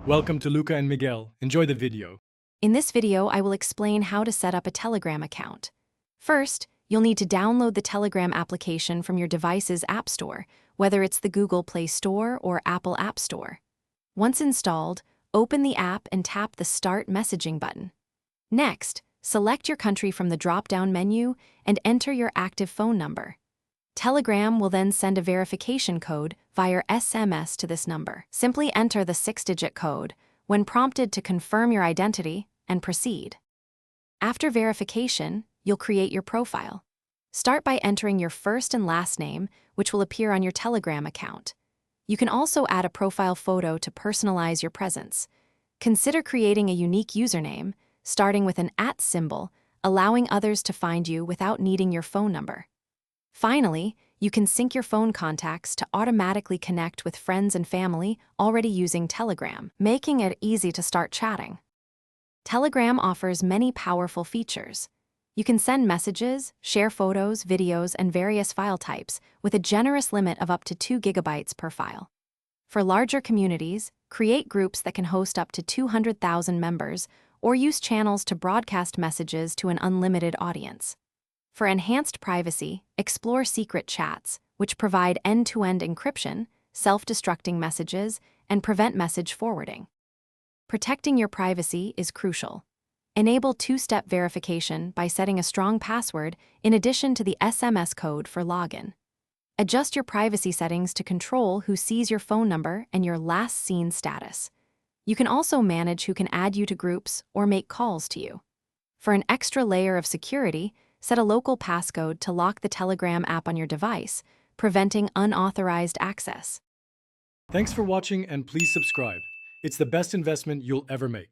Welcome to Luca and Miguel. Enjoy the video. In this video, I will explain how to set up a Telegram account. First, you'll need to download the Telegram application from your device's App Store, whether it's the Google Play Store or Apple App Store. Once installed, open the app and tap the Start Messaging button. Next, select your country from the drop-down menu and enter your active phone number. Telegram will then send a verification code via SMS to this number. Simply enter the 6-digit code when prompted to confirm your identity and proceed. After verification, you'll create your profile. Start by entering your first and last name, which will appear on your Telegram account. You can also add a profile photo to personalize your presence. Consider creating a unique username, starting with an @ symbol, allowing others to find you without needing your phone number. Finally, you can sync your phone contacts to automatically connect with friends and family already using Telegram, making it easy to start chatting. Telegram offers many powerful features. You can send messages, share photos, videos, and various file types with a generous limit of up to 2 gigabytes per file. For larger communities, create groups that can host up to 200,000 members or use channels to broadcast messages to an unlimited audience. For enhanced privacy, explore secret chats, which provide end-to-end encryption, self-destructing messages, and prevent message forwarding. Protecting your privacy is crucial. Enable two-step verification by setting a strong password in addition to the SMS code for login. Adjust your privacy settings to control who sees your phone number and your last seen status. You can also manage who can add you to groups or make calls to you. For an extra layer of security, set a local passcode to lock the Telegram app on your device, preventing unauthorized access. Thanks for watching and please subscribe. It's the best investment you'll ever make.